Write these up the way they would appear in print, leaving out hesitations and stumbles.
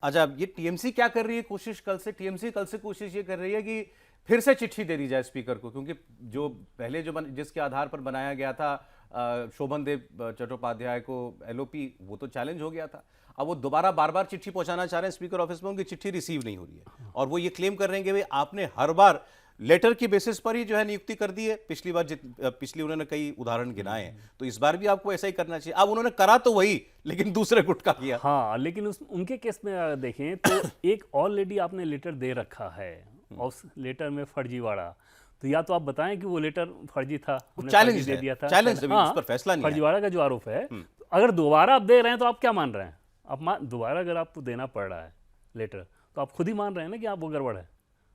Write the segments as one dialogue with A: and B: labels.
A: अच्छा, ये टीएमसी क्या कर रही है कोशिश कल से? टीएमसी कल से कोशिश ये कर रही है कि फिर से चिट्ठी दे दी जाए स्पीकर को, क्योंकि जो पहले जिसके आधार पर बनाया गया था शोभन देव चट्टोपाध्याय को एलओपी, वो तो चैलेंज हो गया था। अब वो दोबारा बार बार चिट्ठी पहुंचाना चाह रहे हैं स्पीकर ऑफिस में, उनकी चिट्ठी रिसीव नहीं हो रही है और वो ये क्लेम कर रहे हैं कि भाई आपने हर बार लेटर की बेसिस पर ही जो है नियुक्ति कर दी है। पिछली उन्होंने कई उदाहरण गिनाए हैं, तो इस बार भी आपको ऐसा ही करना चाहिए। अब उन्होंने करा तो वही, लेकिन दूसरे गुट का किया।
B: हाँ, लेकिन उनके केस में अगर देखें तो एक ऑलरेडी आपने लेटर दे रखा है और उस लेटर में फर्जीवाड़ा, तो या तो आप बताएं कि वो लेटर फर्जी था, हमने
A: चैलेंज
B: दे दिया था,
A: चैलेंज उस पर फैसला नहीं है।
B: फर्जीवाड़ा का जो आरोप है, तो अगर दोबारा आप दे रहे हैं तो आप क्या मान रहे हैं? दोबारा अगर आपको देना पड़ रहा है लेटर, तो आप खुद ही मान रहे हैं ना कि आप वो गड़बड़ है,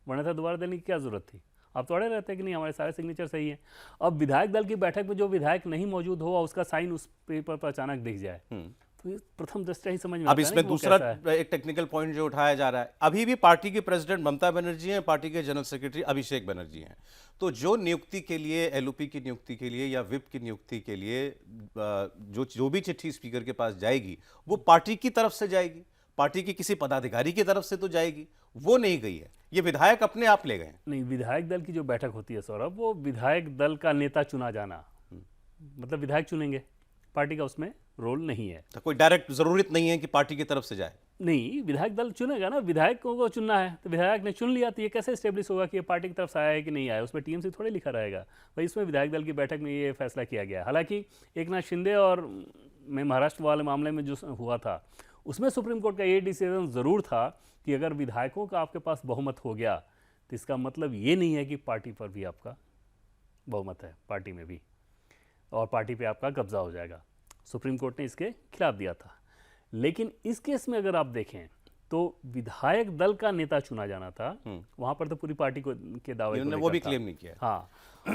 B: वरना था दोबारा देने की क्या जरूरत थी? आप तो अड़े रहते हैं कि नहीं हमारे सारे सिग्नेचर सही है। अब विधायक दल की बैठक में जो विधायक नहीं मौजूद हो और उसका साइन उस पेपर पर अचानक दिख जाए, तो ये प्रथम दृष्टया ही समझ में
A: अब
B: आता है
A: इसमें
B: ना कि वो
A: दूसरा
B: कैसा है।
A: एक टेक्निकल पॉइंट जो उठाया जा रहा है, अभी भी पार्टी की प्रेसिडेंट ममता बनर्जी हैं, पार्टी के जनरल सेक्रेटरी अभिषेक बनर्जी हैं। तो जो नियुक्ति के लिए, एलओपी की नियुक्ति के लिए या विप की नियुक्ति के लिए जो भी चिट्ठी स्पीकर के पास जाएगी, वो पार्टी की तरफ से जाएगी, पार्टी के किसी पदाधिकारी की तरफ से तो जाएगी, वो नहीं गई है। ये विधायक अपने आप ले गए हैं।
B: नहीं, विधायक दल की जो बैठक होती है सौरभ, वो विधायक दल का नेता चुना जाना, मतलब विधायक चुनेंगे, पार्टी का उसमें रोल नहीं है।
A: तो कोई डायरेक्ट जरूरत नहीं है कि पार्टी की तरफ से जाए।
B: नहीं, विधायक दल चुनेगा ना, विधायकों को चुनना है, तो विधायक ने चुन लिया, तो ये कैसे स्टेब्लिश होगा कि ये पार्टी की तरफ से आया है कि नहीं आया? उसमें टीएमसी थोड़े लिखा रहेगा भाई, इसमें विधायक दल की बैठक में ये फैसला किया गया। हालांकि एकनाथ शिंदे और में महाराष्ट्र वाले मामले में जो हुआ था, उसमें सुप्रीम कोर्ट का ये डिसीजन ज़रूर था कि अगर विधायकों का आपके पास बहुमत हो गया, तो इसका मतलब ये नहीं है कि पार्टी पर भी आपका बहुमत है, पार्टी में भी, और पार्टी पे आपका कब्जा हो जाएगा। सुप्रीम कोर्ट ने इसके खिलाफ दिया था। लेकिन इस केस में अगर आप देखें तो विधायक दल का नेता चुना जाना था, वहां पर तो पूरी पार्टी को के दावे को
A: वो भी
B: लेकर था।
A: क्लेम नहीं किया।
B: हाँ,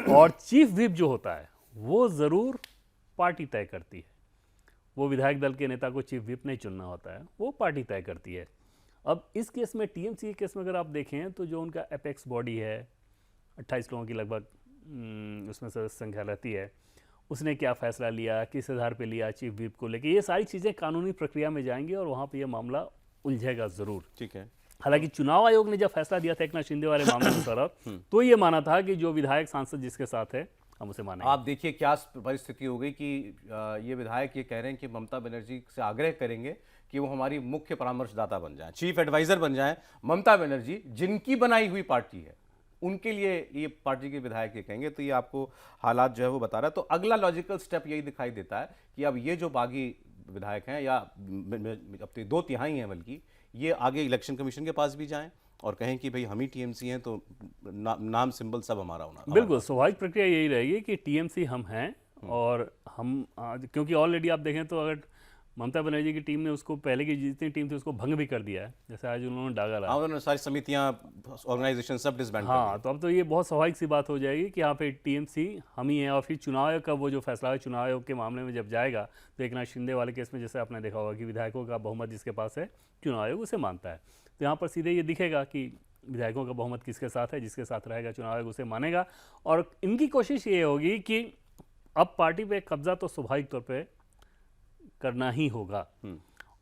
B: और चीफ व्हिप जो होता है वो जरूर पार्टी तय करती है। वो विधायक दल के नेता को चीफ व्हिप नहीं चुनना होता है, वो पार्टी तय करती है। अब इस केस में, टीएमसी के केस में अगर आप देखें तो जो उनका एपेक्स बॉडी है, 28 लोगों की लगभग उसमें सदस्य संख्या रहती है, उसने क्या फैसला लिया, किस आधार पे लिया चीफ व्हिप को लेके, ये सारी चीज़ें कानूनी प्रक्रिया में जाएंगी और वहाँ पे ये मामला उलझेगा ज़रूर।
A: ठीक है।
B: हालांकि चुनाव आयोग ने जब फैसला दिया था एकनाथ शिंदे वाले मामले में सौरभ, तो ये माना था कि जो विधायक सांसद जिसके साथ है हम उसे मानेंगे।
A: आप देखिए क्या परिस्थिति हो गई कि ये विधायक ये कह रहे हैं कि ममता बनर्जी से आग्रह करेंगे कि वो हमारी मुख्य परामर्शदाता बन जाए, चीफ एडवाइजर बन जाए। ममता बनर्जी जिनकी बनाई हुई पार्टी है, उनके लिए ये पार्टी के विधायक ये कहेंगे, तो ये आपको हालात जो है वो बता रहा है। तो अगला लॉजिकल स्टेप यही दिखाई देता है कि अब ये जो बागी विधायक हैं, या अपने 2/3 हैं बल्कि, ये आगे इलेक्शन कमीशन के पास भी जाएं और कहें कि भाई हम ही टीएमसी हैं, तो नाम सिंबल सब हमारा होना।
B: बिल्कुल स्वाभाविक प्रक्रिया यही रहेगी कि टीएमसी हम हैं, और हम क्योंकि ऑलरेडी आप देखें तो अगर ममता बनर्जी की टीम ने उसको, पहले की जितनी टीम थी उसको भंग भी कर दिया है, जैसे आज उन्होंने डागा ला।
A: उन्होंने सारी समितियां, ऑर्गेनाइजेशन सब डिसबैंड कर
B: हाँ, तो अब तो ये बहुत स्वाभाविक सी बात हो जाएगी कि यहाँ पे टीएमसी हम ही हैं। और फिर चुनाव आयोग का वो जो फैसला है, चुनाव आयोग के मामले में जब जाएगा, तो एकनाथ शिंदे वाले केस में जैसे आपने देखा होगा कि विधायकों का बहुमत जिसके पास है, चुनाव आयोग उसे मानता है। तो यहाँ पर सीधे ये दिखेगा कि विधायकों का बहुमत किसके साथ है, जिसके साथ रहेगा चुनाव आयोग उसे मानेगा। और इनकी कोशिश ये होगी कि अब पार्टी पे कब्जा तो स्वाभाविक तौर पर करना ही होगा।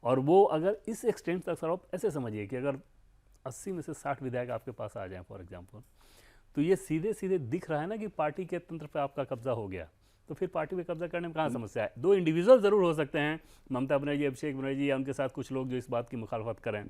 B: और वो अगर इस एक्सटेंट तक, सर आप ऐसे समझिए कि अगर 80 में से 60 विधायक आपके पास आ जाएं फॉर एग्जांपल, तो ये सीधे सीधे दिख रहा है ना कि पार्टी के तंत्र पे आपका कब्जा हो गया, तो फिर पार्टी पे कब्जा करने में कहाँ समस्या है? 2 इंडिविजुअल जरूर हो सकते हैं, ममता बनर्जी, अभिषेक बनर्जी, या उनके साथ कुछ लोग जो इस बात की मुखालफत करें।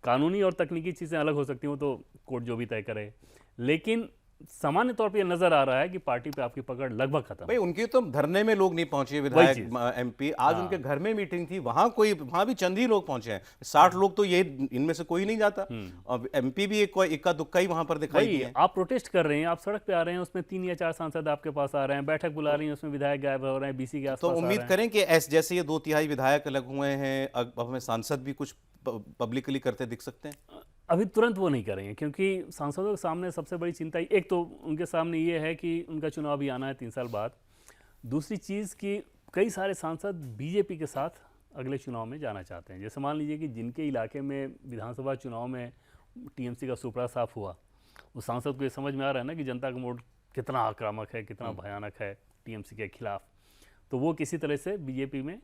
B: कानूनी और तकनीकी चीज़ें अलग हो सकती हैं, तो कोर्ट जो भी तय करे, लेकिन सामान्य तौर पे ये नजर आ रहा है कि पार्टी पे आपकी पकड़ लगभग खत्म।
A: भाई उनके तो धरने में लोग नहीं पहुंचे, विधायक एमपी, आज उनके घर में मीटिंग थी, वहां भी चंद ही लोग पहुंचे हैं। 60 लोग तो ये इनमें से कोई नहीं जाता। और एमपी भी इक्का दुक्का ही वहां पर दिखाई दिए।
B: आप प्रोटेस्ट कर रहे हैं, आप सड़क पे आ रहे हैं, उसमें 3 या 4 सांसद आपके पास आ रहे हैं, बैठक बुला रही है, उसमें विधायक गायब हो रहे हैं, बीसी के आसपास।
A: तो उम्मीद करें कि जैसे ये 2/3 विधायक अलग हुए हैं, अब हमें सांसद भी कुछ पब्लिकली करते दिख सकते हैं।
B: अभी तुरंत वो नहीं करेंगे, क्योंकि सांसदों के सामने सबसे बड़ी चिंता एक तो उनके सामने ये है कि उनका चुनाव भी आना है 3 साल बाद। दूसरी चीज़ कि कई सारे सांसद बीजेपी के साथ अगले चुनाव में जाना चाहते हैं। जैसे मान लीजिए कि जिनके इलाके में विधानसभा चुनाव में टीएमसी का सुपड़ा साफ हुआ, उस सांसद को ये समझ में आ रहा है ना कि जनता का मोड कितना आक्रामक है, कितना भयानक है टीएमसी के खिलाफ। तो वो किसी तरह से बीजेपी में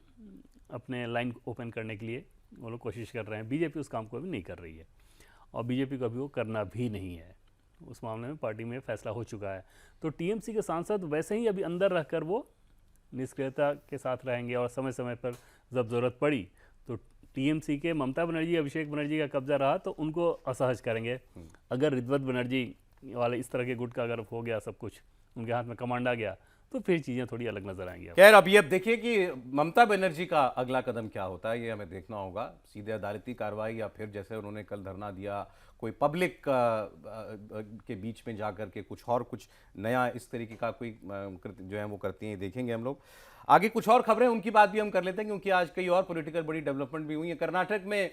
B: अपने लाइन ओपन करने के लिए वो लोग कोशिश कर रहे हैं। बीजेपी उस काम को अभी नहीं कर रही है और बीजेपी को अभी वो करना भी नहीं है। उस मामले में पार्टी में फैसला हो चुका है। तो टीएमसी के सांसद वैसे ही अभी अंदर रहकर वो निष्क्रियता के साथ रहेंगे और समय समय पर जब ज़रूरत पड़ी तो टीएमसी के ममता बनर्जी, अभिषेक बनर्जी का कब्जा रहा तो उनको असहज करेंगे। अगर रिद्वत बनर्जी वाले इस तरह के गुट का अगर हो गया, सब कुछ उनके हाथ में कमांड आ गया, तो फिर चीज़ें थोड़ी अलग नजर आएंगी।
A: खैर अभी अब देखिए कि ममता बनर्जी का अगला कदम क्या होता है, ये हमें देखना होगा। सीधे अदालती कार्रवाई या फिर जैसे उन्होंने कल धरना दिया, कोई पब्लिक के बीच में जाकर के कुछ नया इस तरीके का कोई जो है वो करती हैं, देखेंगे हम लोग। आगे कुछ और खबरें उनकी बात भी हम कर लेते हैं, क्योंकि आज कई और पॉलिटिकल बड़ी डेवलपमेंट भी हुई है। कर्नाटक में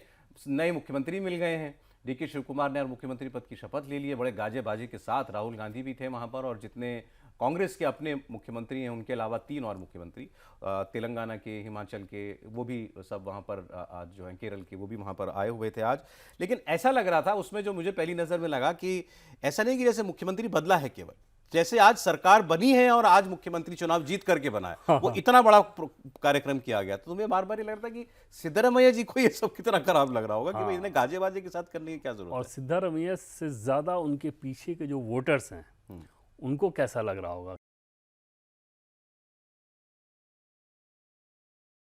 A: नए मुख्यमंत्री मिल गए हैं। डीके शिव कुमार ने मुख्यमंत्री पद की शपथ ले ली है, बड़े गाजे बाजे के साथ। राहुल गांधी भी थे वहां पर, और जितने कांग्रेस के अपने मुख्यमंत्री हैं उनके अलावा 3 और मुख्यमंत्री, तेलंगाना के, हिमाचल के, वो भी सब वहाँ पर आज जो है, केरल के, वो भी वहाँ पर आए हुए थे आज। लेकिन ऐसा लग रहा था उसमें, जो मुझे पहली नज़र में लगा कि ऐसा नहीं कि जैसे मुख्यमंत्री बदला है केवल, जैसे आज सरकार बनी है और आज मुख्यमंत्री चुनाव जीत करके बना है। वो इतना बड़ा कार्यक्रम किया गया, तो तुम्हें बार बार ये लगता कि सिद्धरामैया जी को ये सब कितना खराब लग रहा होगा कि भाई इन्हें गाजे बाजे के साथ करने की क्या जरूरत है।
B: और सिद्धरामैया से ज़्यादा उनके पीछे के जो वोटर्स हैं उनको कैसा लग रहा होगा